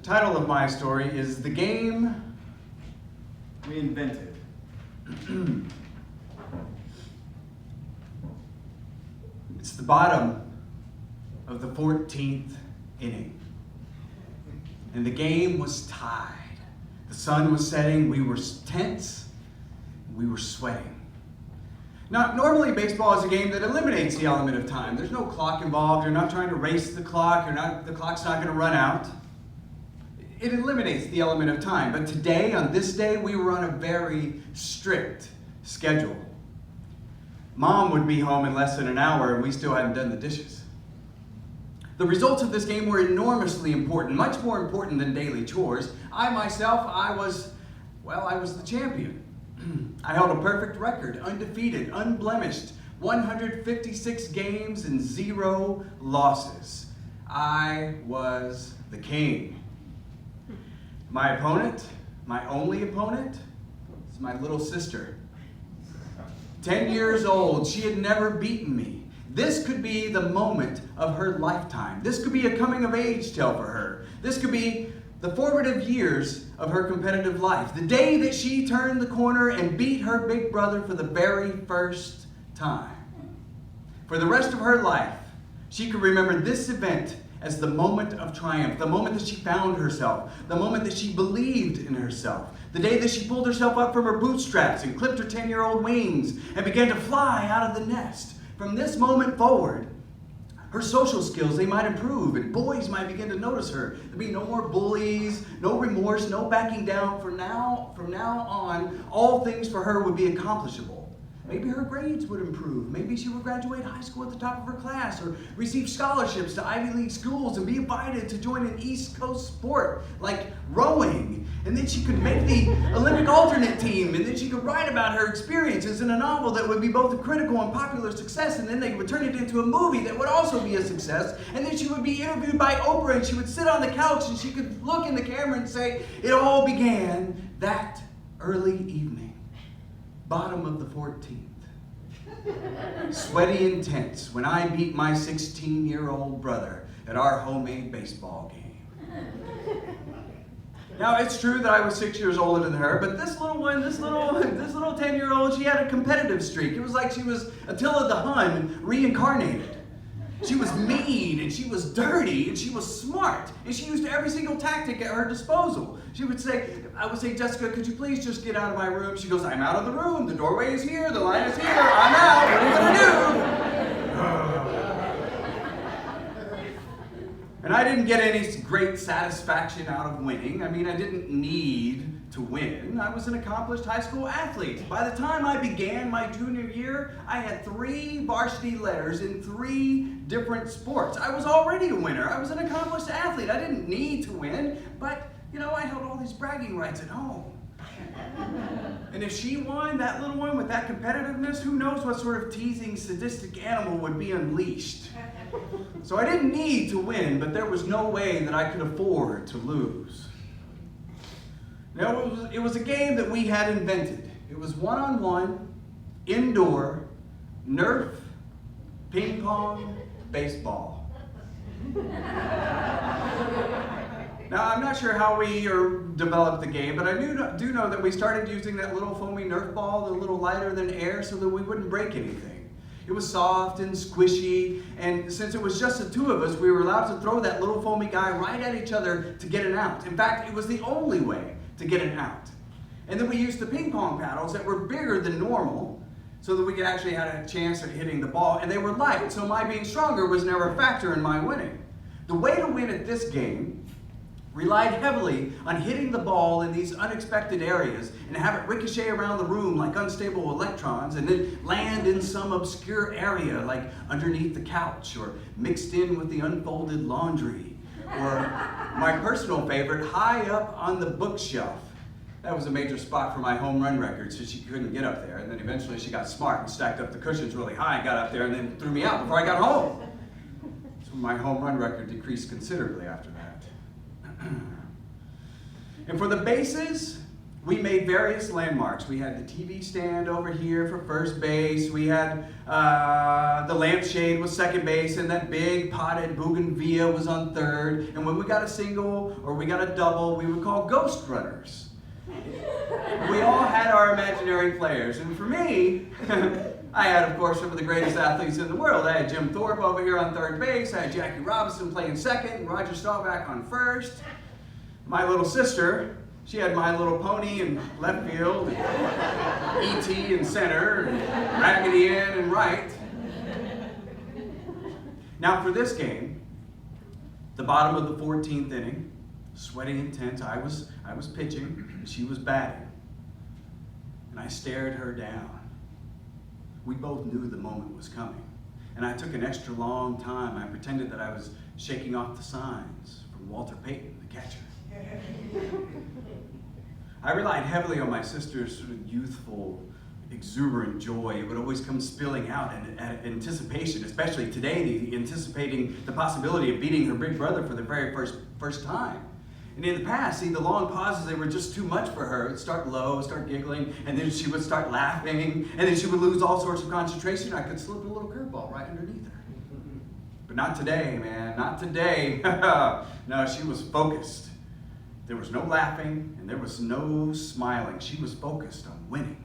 title of my story is The Game We Invented. It's the bottom of the 14th inning, and the game was tied. The sun was setting, we were tense, we were sweating. Now, normally baseball is a game that eliminates the element of time. There's no clock involved, you're not trying to race the clock, the clock's not going to run out. It eliminates the element of time, but today, on this day, we were on a very strict schedule. Mom would be home in less than an hour and we still hadn't done the dishes. The results of this game were enormously important, much more important than daily chores. I myself, I was the champion. I held a perfect record, undefeated, unblemished, 156 games and 0 losses. I was the king. My opponent, my only opponent, is my little sister. 10 years old, she had never beaten me. This could be the moment of her lifetime. This could be a coming-of-age tale for her. This could be the formative years of her competitive life. The day that she turned the corner and beat her big brother for the very first time. For the rest of her life, she could remember this event as the moment of triumph, the moment that she found herself, the moment that she believed in herself, the day that she pulled herself up from her bootstraps and clipped her 10-year-old wings and began to fly out of the nest. From this moment forward, her social skills, they might improve, and boys might begin to notice her. There'd be no more bullies, no remorse, no backing down. From now on, all things for her would be accomplishable. Maybe her grades would improve. Maybe she would graduate high school at the top of her class or receive scholarships to Ivy League schools and be invited to join an East Coast sport like rowing. And then she could make the Olympic alternate team, and then she could write about her experiences in a novel that would be both a critical and popular success, and then they would turn it into a movie that would also be a success. And then she would be interviewed by Oprah, and she would sit on the couch and she could look in the camera and say, "It all began that early evening. Bottom of the 14th. Sweaty and tense when I beat my 16-year-old brother at our homemade baseball game." Now, it's true that I was 6 years older than her, but this little 10-year-old, she had a competitive streak. It was like she was Attila the Hun reincarnated. She was mean, and she was dirty, and she was smart, and she used every single tactic at her disposal. I would say, "Jessica, could you please just get out of my room?" She goes, "I'm out of the room. The doorway is here. The line is here. I'm out. What are you going to do?" And I didn't get any great satisfaction out of winning. I mean, I didn't need to win. I was an accomplished high school athlete. By the time I began my junior year, I had 3 varsity letters in 3 different sports. I was already a winner. I was an accomplished athlete. I didn't need to win, but I held all these bragging rights at home. And if she won, that little one with that competitiveness, who knows what sort of teasing, sadistic animal would be unleashed. So I didn't need to win, but there was no way that I could afford to lose. Now, it was a game that we had invented. It was one-on-one, indoor, Nerf, ping pong, baseball. Now, I'm not sure how we developed the game, but I do know that we started using that little foamy Nerf ball, a little lighter than air, so that we wouldn't break anything. It was soft and squishy, and since it was just the 2 of us, we were allowed to throw that little foamy guy right at each other to get an out. In fact, it was the only way to get an out. And then we used the ping pong paddles that were bigger than normal so that we could actually have a chance at hitting the ball, and they were light, so my being stronger was never a factor in my winning. The way to win at this game relied heavily on hitting the ball in these unexpected areas and have it ricochet around the room like unstable electrons and then land in some obscure area like underneath the couch or mixed in with the unfolded laundry, or my personal favorite, high up on the bookshelf. That was a major spot for my home run record, so she couldn't get up there. And then eventually she got smart and stacked up the cushions really high, got up there, and then threw me out before I got home. So my home run record decreased considerably after that. And for the bases, We made various landmarks. We had the TV stand over here for first base. We had the lampshade was second base, and that big potted bougainvillea was on third. And when we got a single or we got a double, we would call ghost runners. We all had our imaginary players. And for me, I had, of course, some of the greatest athletes in the world. I had Jim Thorpe over here on third base. I had Jackie Robinson playing second, and Roger Staubach on first. My little sister, she had My Little Pony in left field, and E.T. in center, and Raggedy Ann in right. Now for this game, the bottom of the 14th inning, sweating intense, I was pitching, and she was batting. And I stared her down. We both knew the moment was coming. And I took an extra long time. I pretended that I was shaking off the signs from Walter Payton, the catcher. I relied heavily on my sister's sort of youthful, exuberant joy. It would always come spilling out in anticipation, especially today, anticipating the possibility of beating her big brother for the very first time. And in the past, see, the long pauses, they were just too much for her. It'd start low, start giggling, and then she would start laughing, and then she would lose all sorts of concentration. I could slip a little curveball right underneath her. But not today, man, not today. No, she was focused. There was no laughing, and there was no smiling. She was focused on winning.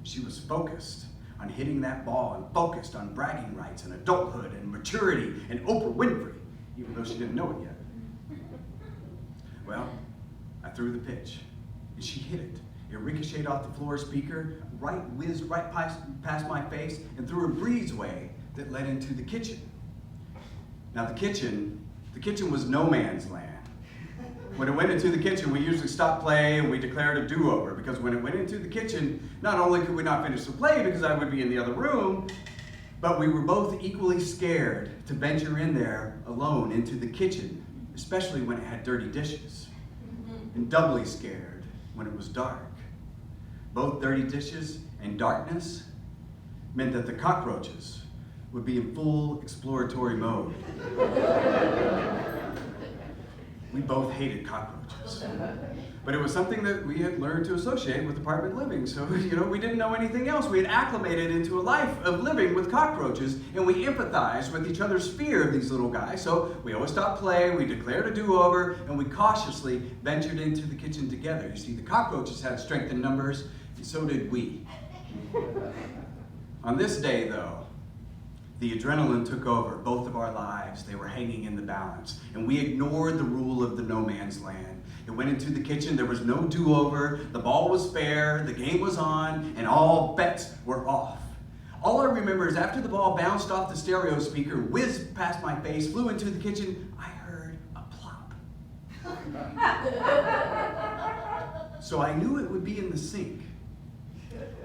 She was focused on hitting that ball and focused on bragging rights and adulthood and maturity and Oprah Winfrey, even though she didn't know it yet. Well, I threw the pitch, and she hit it. It ricocheted off the floor speaker, whizzed right past my face, and through a breezeway that led into the kitchen. Now the kitchen was no man's land. When it went into the kitchen, we usually stopped play and we declared a do-over, because when it went into the kitchen, not only could we not finish the play because I would be in the other room, but we were both equally scared to venture in there alone into the kitchen, especially when it had dirty dishes, and doubly scared when it was dark. Both dirty dishes and darkness meant that the cockroaches would be in full exploratory mode. We both hated cockroaches. But it was something that we had learned to associate with apartment living. So, we didn't know anything else. We had acclimated into a life of living with cockroaches, and we empathized with each other's fear of these little guys. So we always stopped playing, we declared a do-over, and we cautiously ventured into the kitchen together. You see, the cockroaches had strength in numbers, and so did we. On this day, though, the adrenaline took over both of our lives. They were hanging in the balance. And we ignored the rule of the no man's land. It went into the kitchen. There was no do-over. The ball was fair. The game was on. And all bets were off. All I remember is after the ball bounced off the stereo speaker, whizzed past my face, flew into the kitchen, I heard a plop. So I knew it would be in the sink.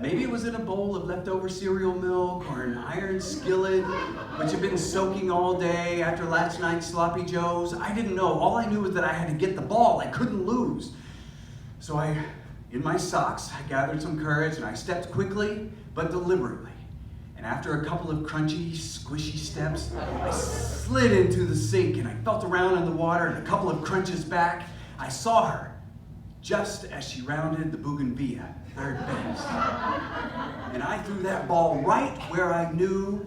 Maybe it was in a bowl of leftover cereal milk or an iron skillet, which had been soaking all day after last night's sloppy joes. I didn't know. All I knew was that I had to get the ball. I couldn't lose. So in my socks, I gathered some courage and I stepped quickly but deliberately. And after a couple of crunchy, squishy steps, I slid into the sink and I felt around in the water, and a couple of crunches back, I saw her just as she rounded the bougainvillea, third base. And I threw that ball right where I knew,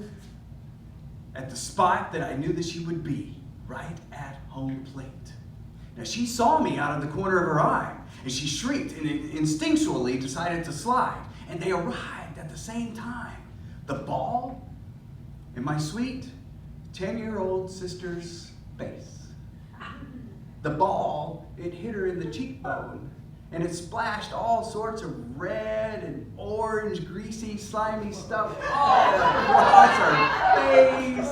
at the spot that I knew that she would be, right at home plate. Now she saw me out of the corner of her eye, and she shrieked and instinctually decided to slide. And they arrived at the same time. The ball in my sweet 10-year-old sister's face. The ball, it hit her in the cheekbone, and it splashed all sorts of red and orange, greasy, slimy stuff all across her face.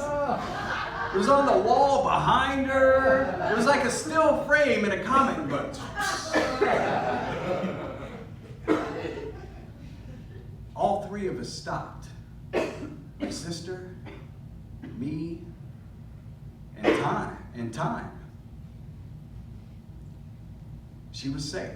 It was on the wall behind her. It was like a still frame in a comic book. All three of us stopped. My sister, me, and time. She was safe.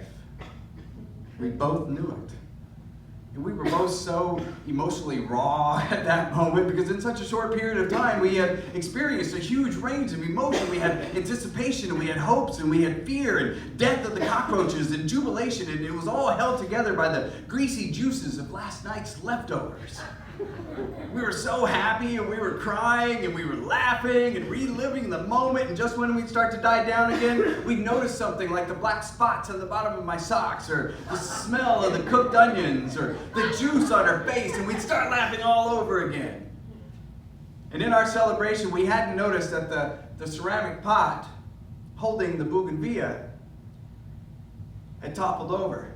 We both knew it. And we were both so emotionally raw at that moment because in such a short period of time we had experienced a huge range of emotion. We had anticipation, and we had hopes, and we had fear, and death of the cockroaches, and jubilation, and it was all held together by the greasy juices of last night's leftovers. We were so happy, and we were crying, and we were laughing and reliving the moment, and just when we'd start to die down again, we'd notice something like the black spots on the bottom of my socks, or the smell of the cooked onions, or the juice on her face, and we'd start laughing all over again. And in our celebration, we hadn't noticed that the ceramic pot holding the bougainvillea had toppled over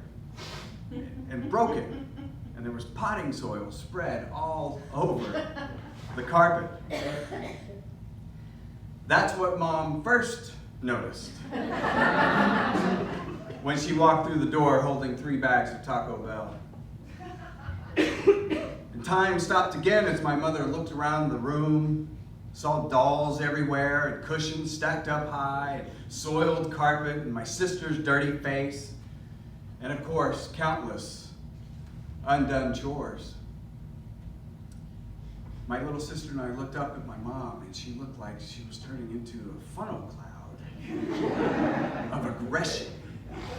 and broken. And there was potting soil spread all over the carpet. That's what Mom first noticed when she walked through the door holding 3 bags of Taco Bell. And time stopped again as my mother looked around the room, saw dolls everywhere and cushions stacked up high, and soiled carpet and my sister's dirty face, and of course, countless undone chores. My little sister and I looked up at my mom, and she looked like she was turning into a funnel cloud of aggression,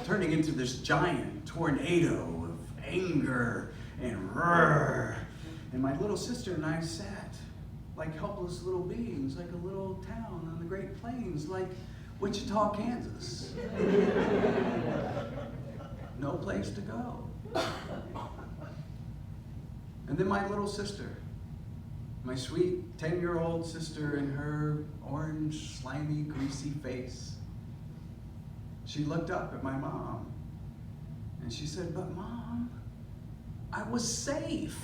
turning into this giant tornado of anger and roar. And my little sister and I sat like helpless little beings, like a little town on the Great Plains, like Wichita, Kansas. No place to go. And then my little sister, my sweet 10-year-old sister in her orange, slimy, greasy face, she looked up at my mom and she said, "But Mom, I was safe."